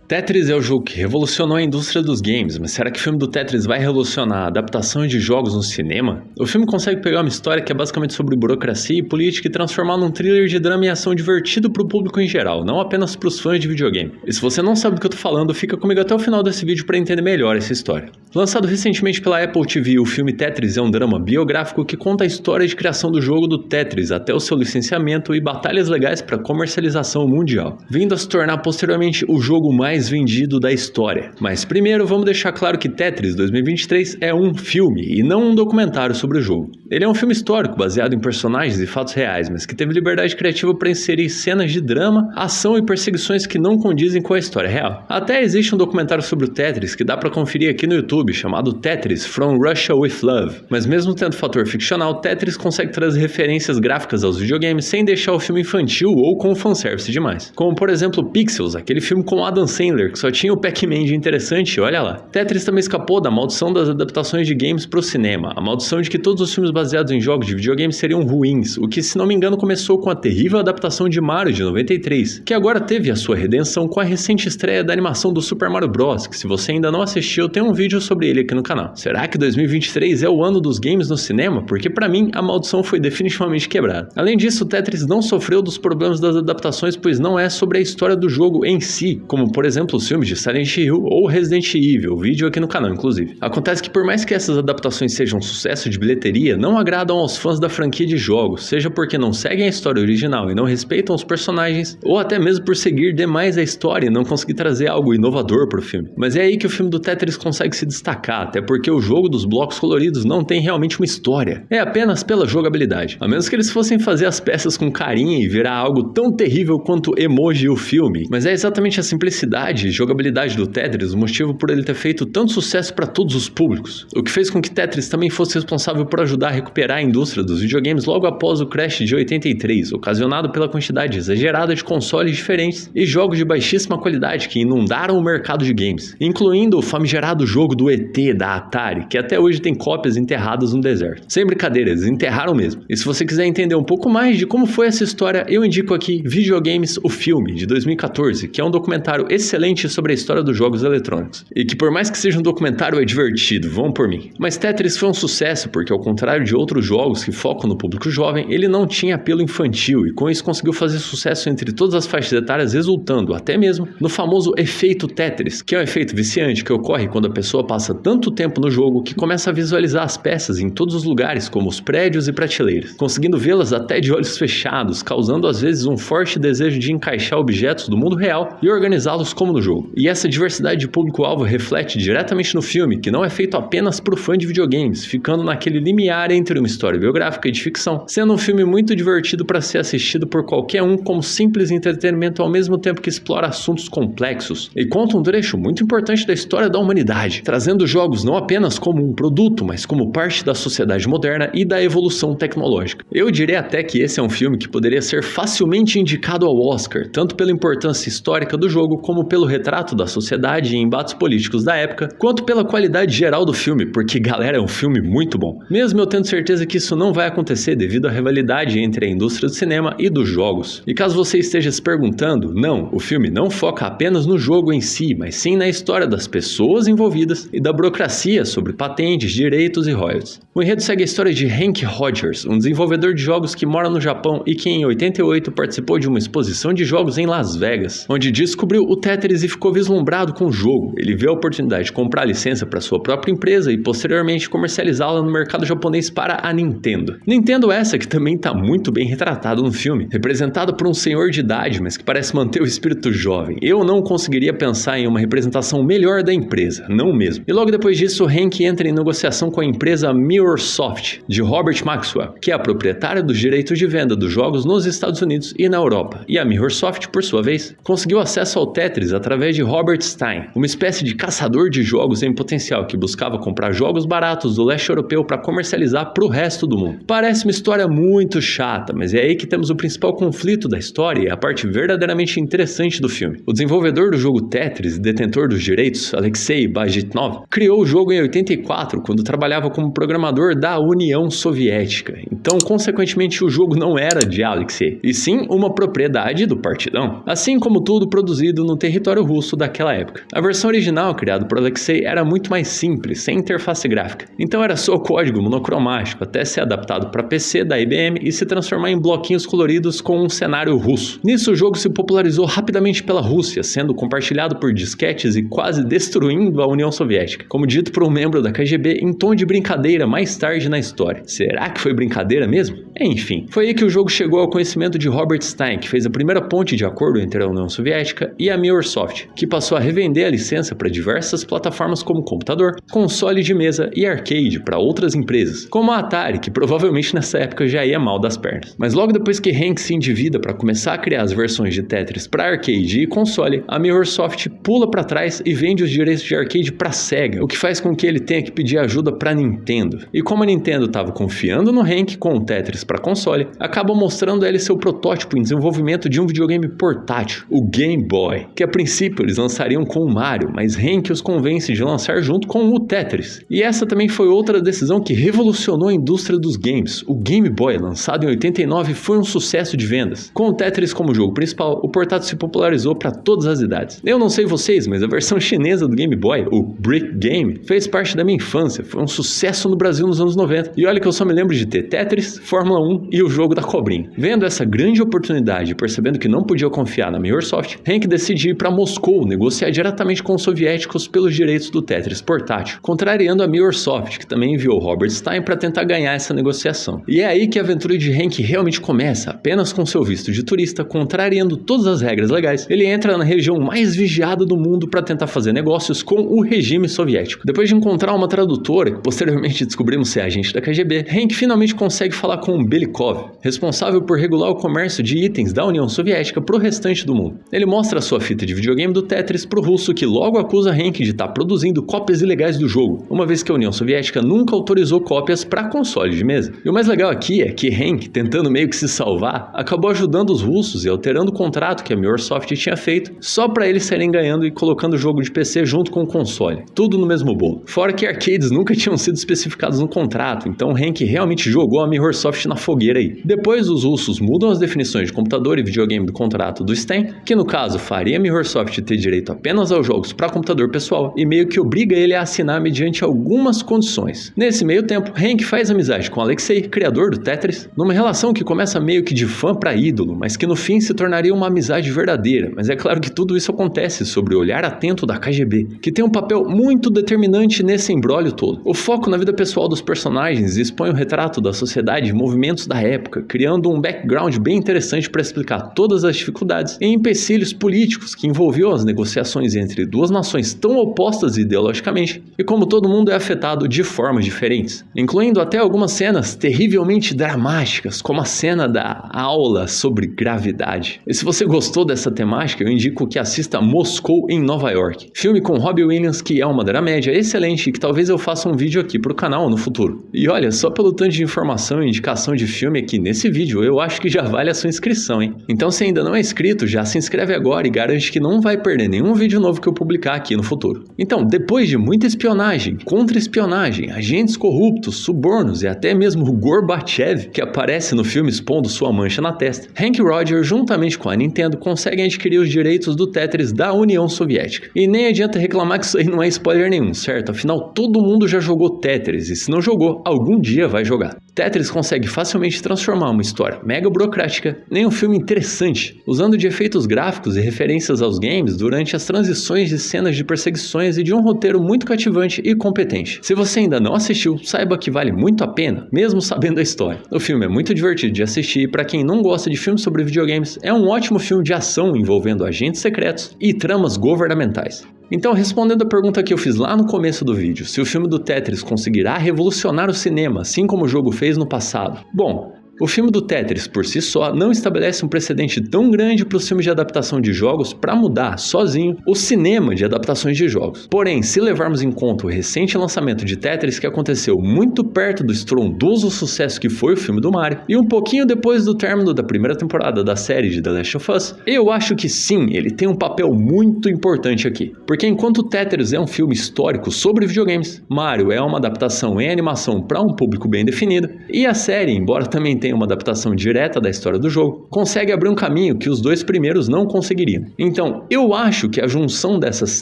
Tetris é o jogo que revolucionou a indústria dos games, mas será que o filme do Tetris vai revolucionar a adaptação de jogos no cinema? O filme consegue pegar uma história que é basicamente sobre burocracia e política e transformar num thriller de drama e ação divertido pro público em geral, não apenas pros fãs de videogame. E se você não sabe do que eu tô falando, fica comigo até o final desse vídeo para entender melhor essa história. Lançado recentemente pela Apple TV, o filme Tetris é um drama biográfico que conta a história de criação do jogo do Tetris até o seu licenciamento e batalhas legais para comercialização mundial, vindo a se tornar posteriormente o jogo mais vendido da história. Mas primeiro vamos deixar claro que Tetris 2023 é um filme e não um documentário sobre o jogo. Ele é um filme histórico baseado em personagens e fatos reais, mas que teve liberdade criativa para inserir cenas de drama, ação e perseguições que não condizem com a história real. Até existe um documentário sobre o Tetris que dá para conferir aqui no YouTube, chamado Tetris From Russia With Love. Mas mesmo tendo fator ficcional, Tetris consegue trazer referências gráficas aos videogames sem deixar o filme infantil ou com fanservice demais. Como por exemplo Pixels, aquele filme com Adam Sandler que só tinha o Pac-Man de interessante, olha lá. Tetris também escapou da maldição das adaptações de games pro cinema, a maldição de que todos os filmes baseados em jogos de videogame seriam ruins, o que se não me engano começou com a terrível adaptação de Mario de 93, que agora teve a sua redenção com a recente estreia da animação do Super Mario Bros, que se você ainda não assistiu, tem um vídeo sobre ele aqui no canal. Será que 2023 é o ano dos games no cinema? Porque pra mim, a maldição foi definitivamente quebrada. Além disso, Tetris não sofreu dos problemas das adaptações, pois não é sobre a história do jogo em si, como por exemplo os filmes de Silent Hill ou Resident Evil, vídeo aqui no canal inclusive. Acontece que por mais que essas adaptações sejam um sucesso de bilheteria, não agradam aos fãs da franquia de jogos, seja porque não seguem a história original e não respeitam os personagens, ou até mesmo por seguir demais a história e não conseguir trazer algo inovador pro filme. Mas é aí que o filme do Tetris consegue se destacar, até porque o jogo dos blocos coloridos não tem realmente uma história, é apenas pela jogabilidade. A menos que eles fossem fazer as peças com carinha e virar algo tão terrível quanto Emoji o filme, mas é exatamente a simplicidade e jogabilidade do Tetris o motivo por ele ter feito tanto sucesso para todos os públicos, o que fez com que Tetris também fosse responsável por ajudar a recuperar a indústria dos videogames logo após o crash de 83, ocasionado pela quantidade exagerada de consoles diferentes e jogos de baixíssima qualidade que inundaram o mercado de games, incluindo o famigerado jogo do ET da Atari, que até hoje tem cópias enterradas no deserto. Sem brincadeira, eles enterraram mesmo. E se você quiser entender um pouco mais de como foi essa história, eu indico aqui Videogames, o filme, de 2014, que é um documentário excelente sobre a história dos jogos eletrônicos. E que por mais que seja um documentário é divertido, vão por mim. Mas Tetris foi um sucesso porque ao contrário de outros jogos que focam no público jovem, ele não tinha apelo infantil e com isso conseguiu fazer sucesso entre todas as faixas etárias, resultando até mesmo no famoso efeito Tetris, que é um efeito viciante que ocorre quando a pessoa passa tanto tempo no jogo que começa a visualizar as peças em todos os lugares, como os prédios e prateleiras, conseguindo vê-las até de olhos fechados, causando às vezes um forte desejo de encaixar objetos do mundo real e organizá-los como no jogo. E essa diversidade de público-alvo reflete diretamente no filme, que não é feito apenas pro fã de videogames, ficando naquele limiar entre uma história biográfica e de ficção, sendo um filme muito divertido para ser assistido por qualquer um como simples entretenimento ao mesmo tempo que explora assuntos complexos e conta um trecho muito importante da história da humanidade, trazendo jogos não apenas como um produto, mas como parte da sociedade moderna e da evolução tecnológica. Eu diria até que esse é um filme que poderia ser facilmente indicado ao Oscar, tanto pela importância histórica do jogo, como pelo retrato da sociedade e embates políticos da época, quanto pela qualidade geral do filme, porque galera, é um filme muito bom. Mesmo eu tendo certeza que isso não vai acontecer devido à rivalidade entre a indústria do cinema e dos jogos. E caso você esteja se perguntando, não, o filme não foca apenas no jogo em si, mas sim na história das pessoas envolvidas e da burocracia sobre patentes, direitos e royalties. O enredo segue a história de Hank Rogers, um desenvolvedor de jogos que mora no Japão e que em 88 participou de uma exposição de jogos em Las Vegas, onde descobriu o Tetris e ficou vislumbrado com o jogo. Ele viu a oportunidade de comprar a licença para sua própria empresa e posteriormente comercializá-la no mercado japonês para a Nintendo. Nintendo essa que também está muito bem retratado no filme, representado por um senhor de idade, mas que parece manter o espírito jovem. Eu não conseguiria pensar em uma representação melhor da empresa, não mesmo. E logo depois disso, Hank entra em negociação com a empresa Mirrorsoft, de Robert Maxwell, que é a proprietária dos direitos de venda dos jogos nos Estados Unidos e na Europa. E a Mirrorsoft, por sua vez, conseguiu acesso ao Tetris através de Robert Stein, uma espécie de caçador de jogos em potencial que buscava comprar jogos baratos do leste europeu para comercializar para o resto do mundo. Parece uma história muito chata, mas é aí que temos o principal conflito da história e a parte verdadeiramente interessante do filme. O desenvolvedor do jogo Tetris e detentor dos direitos, Alexei Bajitnov, criou o jogo em 84, quando trabalhava como programador da União Soviética. Então, consequentemente, o jogo não era de Alexei, e sim uma propriedade do partidão. Assim como tudo produzido no território território russo daquela época. A versão original, criada por Alexei, era muito mais simples, sem interface gráfica. Então era só código monocromático, até ser adaptado para PC da IBM e se transformar em bloquinhos coloridos com um cenário russo. Nisso o jogo se popularizou rapidamente pela Rússia, sendo compartilhado por disquetes e quase destruindo a União Soviética, como dito por um membro da KGB em tom de brincadeira mais tarde na história. Será que foi brincadeira mesmo? Enfim, foi aí que o jogo chegou ao conhecimento de Robert Stein, que fez a primeira ponte de acordo entre a União Soviética e a Mirrorsoft, que passou a revender a licença para diversas plataformas como computador, console de mesa e arcade para outras empresas, como a Atari, que provavelmente nessa época já ia mal das pernas. Mas logo depois que Hank se endivida para começar a criar as versões de Tetris para arcade e console, a Mirrorsoft pula para trás e vende os direitos de arcade para Sega, o que faz com que ele tenha que pedir ajuda para Nintendo. E como a Nintendo estava confiando no Hank com o Tetris para console, acabam mostrando a ele seu protótipo em desenvolvimento de um videogame portátil, o Game Boy, que a princípio eles lançariam com o Mario, mas Hank os convence de lançar junto com o Tetris. E essa também foi outra decisão que revolucionou a indústria dos games. O Game Boy, lançado em 89, foi um sucesso de vendas. Com o Tetris como jogo principal, o portátil se popularizou para todas as idades. Eu não sei vocês, mas a versão chinesa do Game Boy, o Brick Game, fez parte da minha infância, foi um sucesso no Brasil nos anos 90. E olha que eu só me lembro de ter Tetris, Fórmula 1 e o jogo da cobrinha. Vendo essa grande oportunidade e percebendo que não podia confiar na Mirrorsoft, Hank decide ir para Moscou negociar diretamente com os soviéticos pelos direitos do Tetris portátil, contrariando a Mirrorsoft, que também enviou Robert Stein para tentar ganhar essa negociação. E é aí que a aventura de Hank realmente começa, apenas com seu visto de turista, contrariando todas as regras legais. Ele entra na região mais vigiada do mundo para tentar fazer negócios com o regime soviético. Depois de encontrar uma tradutora, que posteriormente descobrimos ser agente da KGB, Hank finalmente consegue falar com Belikov, responsável por regular o comércio de itens da União Soviética para o restante do mundo. Ele mostra sua fita de videogame do Tetris pro russo, que logo acusa Hank de estar produzindo cópias ilegais do jogo, uma vez que a União Soviética nunca autorizou cópias para console de mesa. E o mais legal aqui é que Hank, tentando meio que se salvar, acabou ajudando os russos e alterando o contrato que a Mirrorsoft tinha feito, só para eles saírem ganhando e colocando o jogo de PC junto com o console, tudo no mesmo bolo. Fora que arcades nunca tinham sido especificados no contrato, então Hank realmente jogou a Mirrorsoft na fogueira aí. Depois os russos mudam as definições de computador e videogame do contrato do Stein, que no caso faria a Mirrorsoft ter direito apenas aos jogos para computador pessoal e meio que obriga ele a assinar mediante algumas condições. Nesse meio tempo, Hank faz amizade com Alexei, criador do Tetris, numa relação que começa meio que de fã para ídolo, mas que no fim se tornaria uma amizade verdadeira. Mas é claro que tudo isso acontece sob o olhar atento da KGB, que tem um papel muito determinante nesse imbróglio todo. O foco na vida pessoal dos personagens expõe o retrato da sociedade e movimentos da época, criando um background bem interessante para explicar todas as dificuldades e empecilhos políticos que envolviam as negociações entre duas nações tão opostas ideologicamente, e como todo mundo é afetado de formas diferentes, incluindo até algumas cenas terrivelmente dramáticas, como a cena da aula sobre gravidade. E se você gostou dessa temática, eu indico que assista Moscou em Nova York, filme com Robbie Williams, que é uma dramédia excelente e que talvez eu faça um vídeo aqui pro canal no futuro. E olha, só pelo tanto de informação e indicação de filme aqui nesse vídeo, eu acho que já vale a sua inscrição, hein? Então se ainda não é inscrito, já se inscreve agora e garante que não vai perder nenhum vídeo novo que eu publicar aqui no futuro. Então, depois de muita espionagem, contra-espionagem, agentes corruptos, subornos e até mesmo o Gorbachev, que aparece no filme expondo sua mancha na testa, Hank e Roger, juntamente com a Nintendo, conseguem adquirir os direitos do Tetris da União Soviética. E nem adianta reclamar que isso aí não é spoiler nenhum, certo? Afinal, todo mundo já jogou Tetris e se não jogou, algum dia vai jogar. Tetris consegue facilmente transformar uma história mega burocrática em um filme interessante, usando de efeitos gráficos e referências aos games durante as transições de cenas de perseguições e de um roteiro muito cativante e competente. Se você ainda não assistiu, saiba que vale muito a pena, mesmo sabendo a história. O filme é muito divertido de assistir e para quem não gosta de filmes sobre videogames, é um ótimo filme de ação envolvendo agentes secretos e tramas governamentais. Então, respondendo a pergunta que eu fiz lá no começo do vídeo, se o filme do Tetris conseguirá revolucionar o cinema, assim como o jogo fez no passado? Bom, o filme do Tetris, por si só, não estabelece um precedente tão grande para os filmes de adaptação de jogos para mudar, sozinho, o cinema de adaptações de jogos. Porém, se levarmos em conta o recente lançamento de Tetris que aconteceu muito perto do estrondoso sucesso que foi o filme do Mario, e um pouquinho depois do término da primeira temporada da série de The Last of Us, eu acho que sim, ele tem um papel muito importante aqui. Porque enquanto Tetris é um filme histórico sobre videogames, Mario é uma adaptação em animação para um público bem definido, e a série, embora também tenha tem uma adaptação direta da história do jogo, consegue abrir um caminho que os dois primeiros não conseguiriam. Então, eu acho que a junção dessas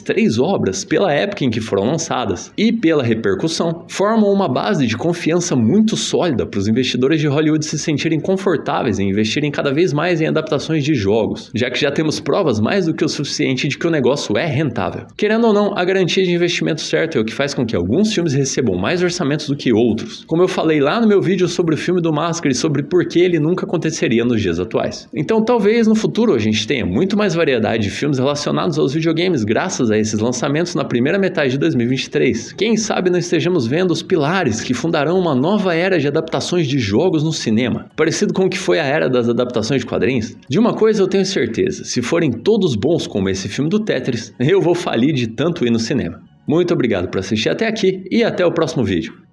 3 obras, pela época em que foram lançadas e pela repercussão, formam uma base de confiança muito sólida para os investidores de Hollywood se sentirem confortáveis em investirem cada vez mais em adaptações de jogos, já que já temos provas mais do que o suficiente de que o negócio é rentável. Querendo ou não, a garantia de investimento certo é o que faz com que alguns filmes recebam mais orçamentos do que outros, como eu falei lá no meu vídeo sobre o filme do Máscara e sobre por que ele nunca aconteceria nos dias atuais. Então talvez no futuro a gente tenha muito mais variedade de filmes relacionados aos videogames graças a esses lançamentos na primeira metade de 2023. Quem sabe não estejamos vendo os pilares que fundarão uma nova era de adaptações de jogos no cinema, parecido com o que foi a era das adaptações de quadrinhos? De uma coisa eu tenho certeza, se forem todos bons como esse filme do Tetris, eu vou falir de tanto ir no cinema. Muito obrigado por assistir até aqui e até o próximo vídeo.